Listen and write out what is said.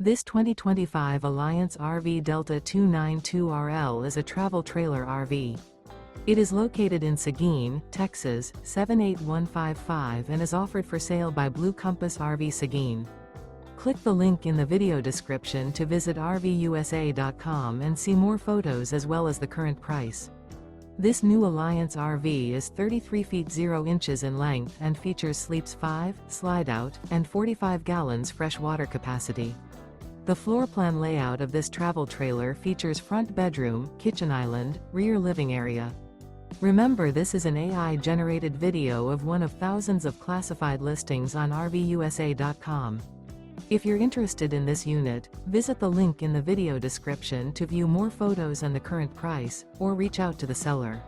This 2025 Alliance RV Delta 292RL is a travel trailer RV. It is located in Seguin, Texas, 78155 and is offered for sale by Blue Compass RV Seguin. Click the link in the video description to visit RVUSA.com and see more photos as well as the current price. This new Alliance RV is 33 feet 0 inches in length and features sleeps 5, Slideout, and 45 gallons fresh water capacity. The floor plan layout of this travel trailer features front bedroom, kitchen island, rear living area. Remember, this is an AI-generated video of one of thousands of classified listings on RVUSA.com. If you're interested in this unit, visit the link in the video description to view more photos and the current price, or reach out to the seller.